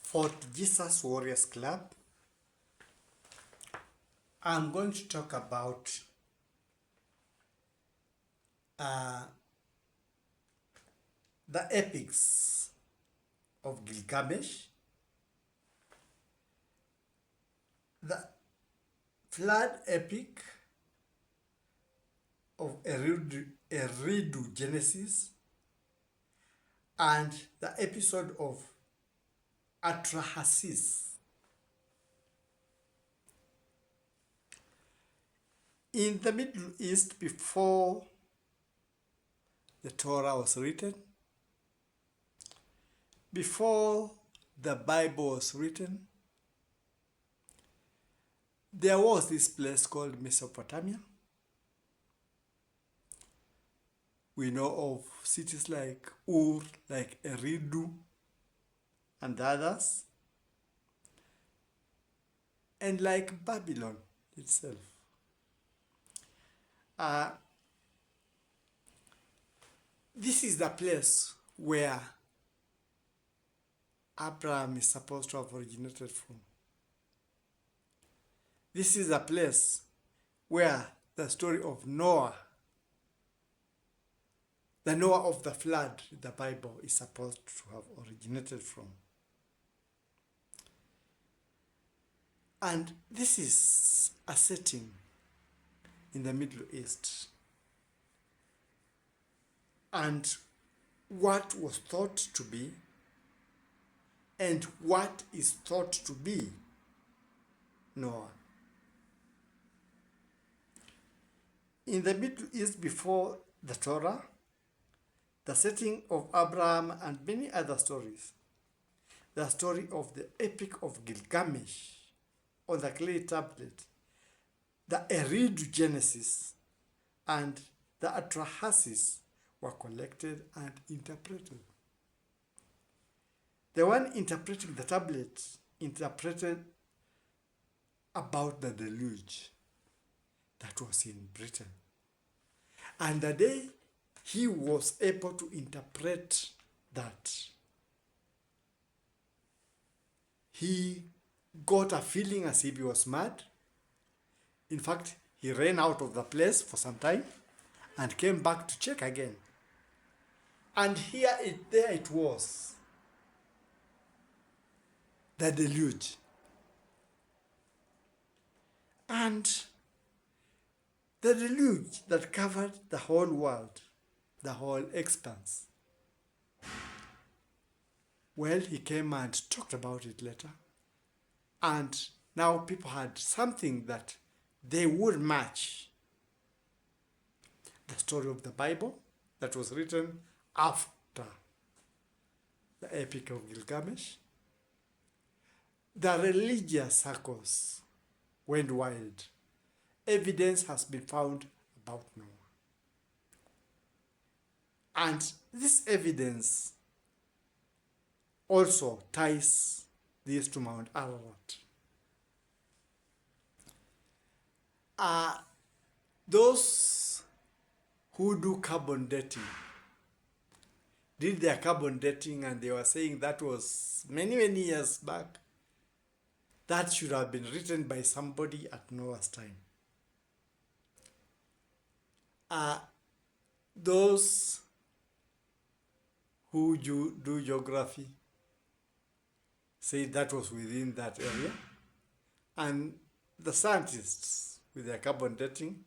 For Jesus Warriors Club, I'm going to talk about the epics of Gilgamesh, the flood epic of ERIDU Genesis, and the episode of ATRA HASIS. In the Middle East, before the Torah was written, before the Bible was written, there was this place called Mesopotamia. We know of cities like Ur, like Eridu, and others, and like Babylon itself. This is the place where Abraham is supposed to have originated from. This is a place where the story of Noah, the Noah of the flood, the Bible is supposed to have originated from. And this is a setting in the Middle East. And what was thought to be and what is thought to be Noah. In the Middle East before the Torah, the setting of Abraham and many other stories, the story of the epic of Gilgamesh on the clay tablet, the ERIDU Genesis, and the ATRA HASIS were collected and interpreted. The one interpreting the tablet interpreted about the deluge that was in Britain. And the day he was able to interpret that, he got a feeling as if he was mad. In fact, he ran out of the place for some time and came back to check again. And there it was, the deluge. And the deluge that covered the whole world, the whole expanse. Well, he came and talked about it later. And now people had something that they would match the story of the Bible that was written after the Epic of Gilgamesh. The religious circles went wild. Evidence has been found about Noah. And this evidence also ties this to Mount Ararat. Those who do carbon dating did their carbon dating, and they were saying that was many, many years back. That should have been written by somebody at Noah's time. Those who do geography say that was within that area. And the scientists, with their carbon dating,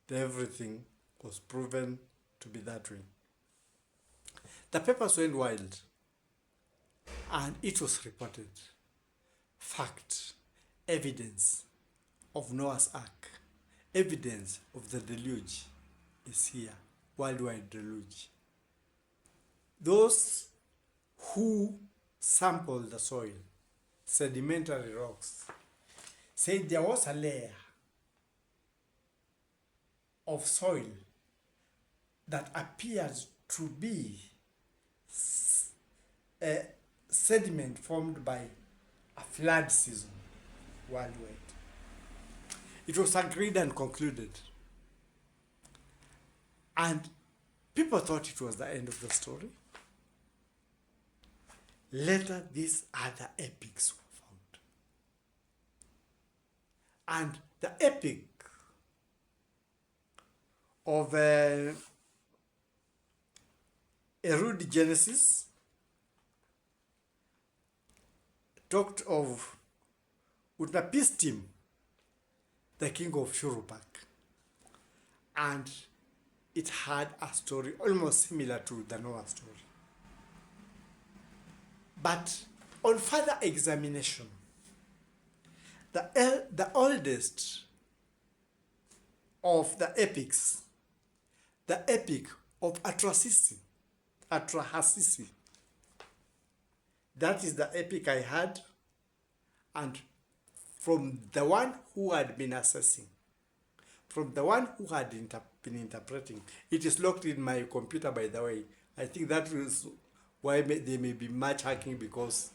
everything was proven to be that way. The papers went wild, and it was reported. Fact, evidence of Noah's Ark, evidence of the deluge is here, worldwide deluge. Those who sampled the soil, sedimentary rocks, said there was a layer of soil that appeared to be a sediment formed by a flood season worldwide. It was agreed and concluded. And people thought it was the end of the story. Later, these other epics were found. And the epic of ERIDU Genesis talked of Utnapishtim, the king of Shuruppak, and it had a story almost similar to the Noah story. But on further examination, the oldest of the epics, the epic of ATRA, HASIS, that is the epic I had, and from the one who had been assessing, from the one who had been interpreting. It is locked in my computer, by the way. I think that is why there may be much hacking, because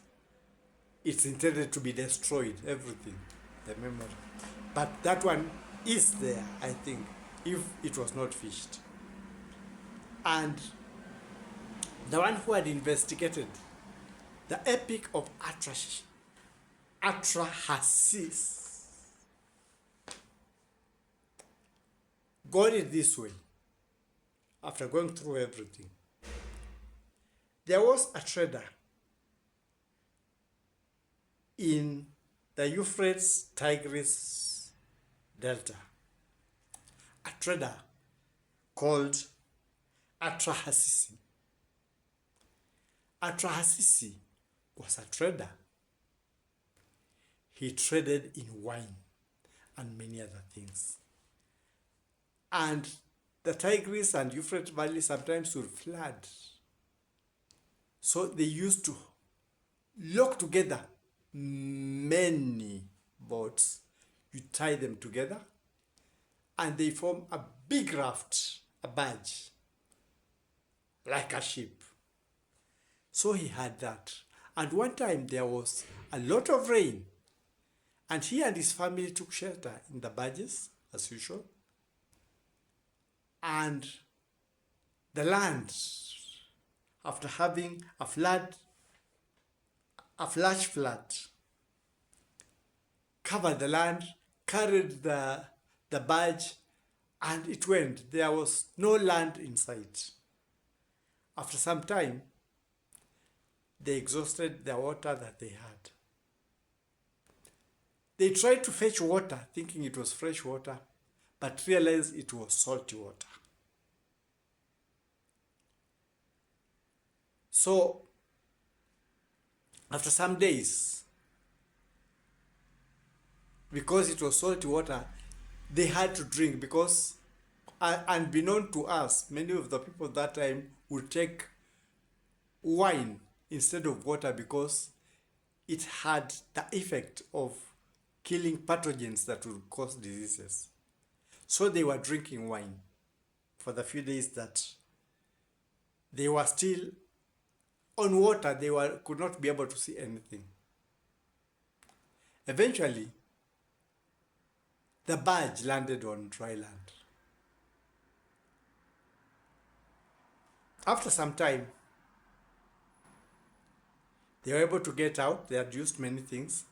it's intended to be destroyed, everything, the memory. But that one is there, I think, if it was not fished. And the one who had investigated the epic of ATRA HASIS got it this way. After going through everything, there was a trader in the Euphrates Tigris Delta, a trader called ATRA HASIS. ATRA HASIS was a trader. He traded in wine and many other things. And the Tigris and Euphrates Valley sometimes would flood. So they used to lock together many boats. You tie them together and they form a big raft, a barge, like a ship. So he had that. And one time there was a lot of rain, and he and his family took shelter in the barges, as usual. And the land, after having a flash flood, covered the land, carried the barge, and it went. There was no land in sight. After some time, they exhausted the water that they had. They tried to fetch water, thinking it was fresh water, but realized it was salty water. So, after some days, because it was salty water, they had to drink, because unbeknown to us, many of the people that time would take wine instead of water, because it had the effect of killing pathogens that would cause diseases. So they were drinking wine for the few days that they were still on water. They could not be able to see anything. Eventually, the barge landed on dry land. After some time, they were able to get out. They had used many things.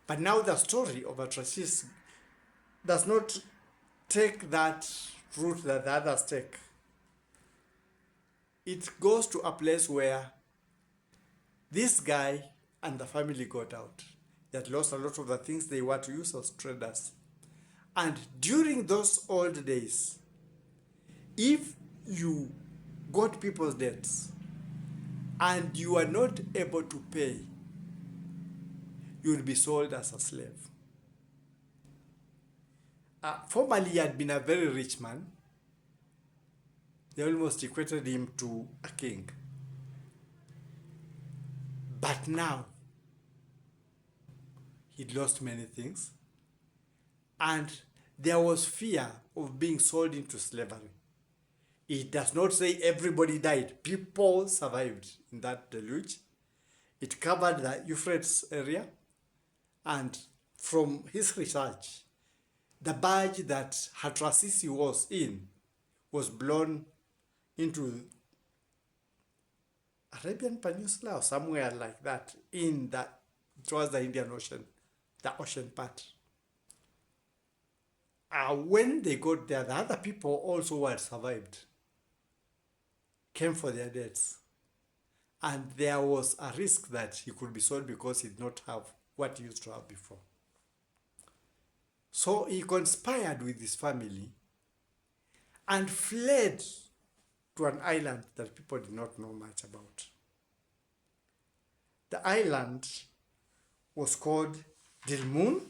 But now the story of ATRA does not take that route that the others take. It goes to a place where this guy and the family got out. They had lost a lot of the things they were to use as traders. And during those old days, if you got people's debts and you are not able to pay, you would be sold as a slave. Formerly, he had been a very rich man. They almost equated him to a king. But now, he'd lost many things. And there was fear of being sold into slavery. It does not say everybody died. People survived in that deluge. It covered the Euphrates area. And from his research, the barge that HASIS was in was blown into Arabian Peninsula or somewhere like that in that towards the Indian Ocean, the ocean part. When they got there, the other people also who had survived came for their deaths. And there was a risk that he could be sold because he did not have what he used to have before. So he conspired with his family and fled to an island that people did not know much about. The island was called Dilmun.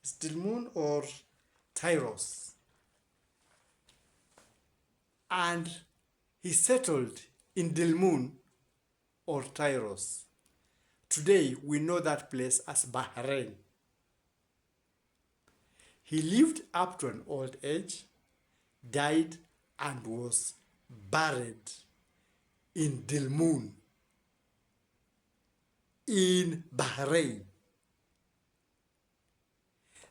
It's Dilmun or Tyros. And he settled in Dilmun or Tyros. Today we know that place as Bahrain. He lived up to an old age, died, and was buried in Dilmun in Bahrain.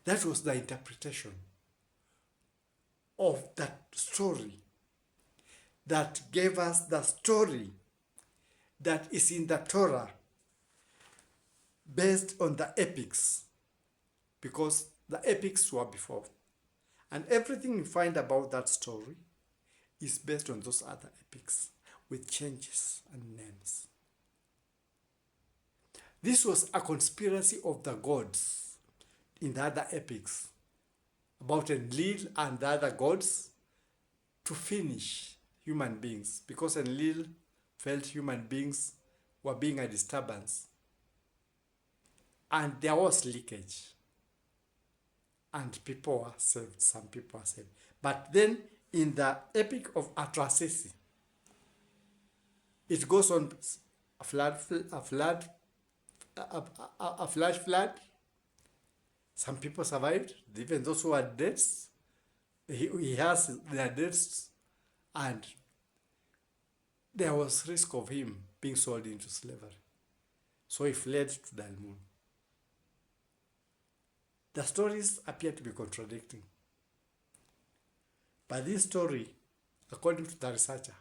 That was the interpretation of that story that gave us the story that is in the Torah based on the epics, because the epics were before. And everything you find about that story is based on those other epics with changes and names. This was a conspiracy of the gods in the other epics about Enlil and the other gods to finish human beings, because Enlil felt human beings were being a disturbance. And there was leakage. And people were saved, some people were saved. But then in the epic of ATRA, it goes on a flash flood. Some people survived, even those who had deaths. He has their deaths, and there was risk of him being sold into slavery. So he fled to Dalmun. The stories appear to be contradicting. But this story, according to the researcher,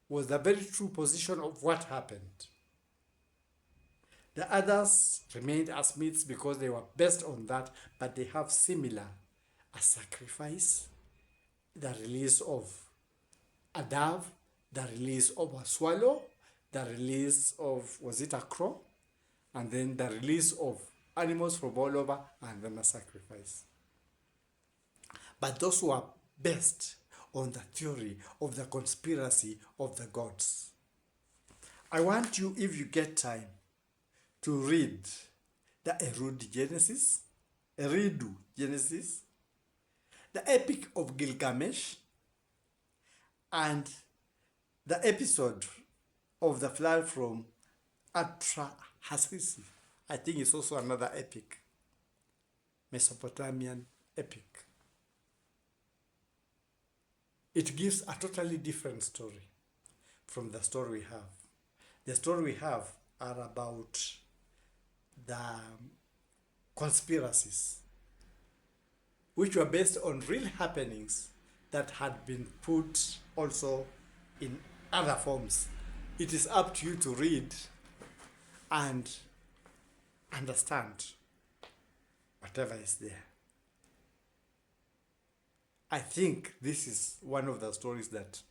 was the very true position of what happened. The others remained as myths because they were based on that, but they have similar: a sacrifice, the release of a dove, the release of a swallow, the release of, was it a crow? And then the release of animals from all over, and then a sacrifice. But those who are based on the theory of the conspiracy of the gods. I want you, if you get time, to read the ERIDU Genesis, the Epic of Gilgamesh, and the episode of the flood from ATRA HASIS. I think it's also another epic, Mesopotamian epic. It gives a totally different story from the story we have. The story we have are about the conspiracies, which were based on real happenings that had been put also in other forms. It is up to you to read and understand whatever is there. I think this is one of the stories that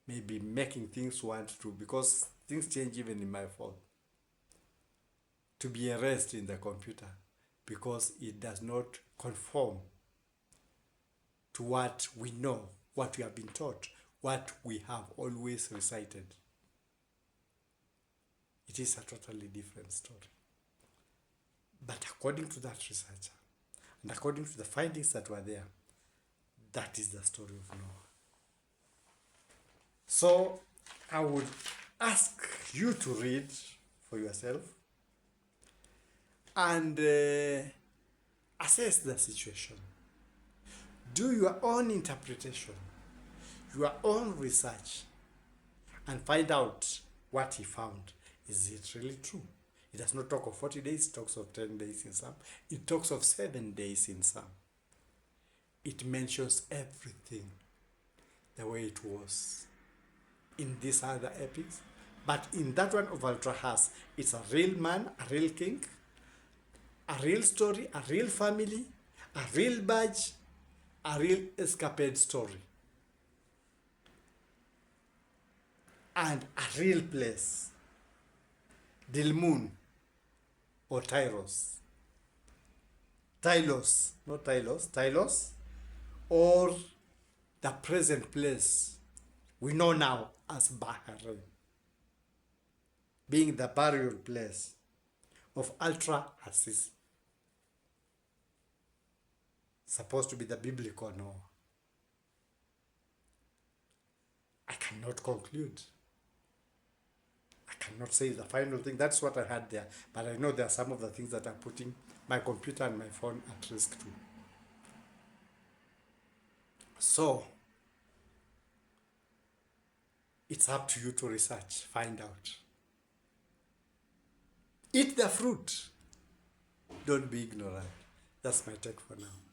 may be making things want to, because things change even in my phone, to be erased in the computer because it does not conform to what we know, what we have been taught, what we have always recited. It is a totally different story. But according to that researcher, and according to the findings that were there, that is the story of Noah. So I would ask you to read for yourself and assess the situation. Do your own interpretation, your own research, and find out what he found. Is it really true? It does not talk of 40 days, it talks of 10 days in some. It talks of 7 days in some. It mentions everything the way it was. in these other epics. But in that one of Ultra Has, it's a real man, a real king, a real story, a real family, a real badge, a real escapade story. And a real place. Dilmun or Tyros. Tylos, not Tylos, Tylos, or the present place we know now as Bahrain, being the burial place of Ultra HASIS, supposed to be the biblical Noah. I cannot conclude. I cannot say the final thing. That's what I had there. But I know there are some of the things that are putting my computer and my phone at risk too. So, it's up to you to research, find out. Eat the fruit. Don't be ignorant. That's my take for now.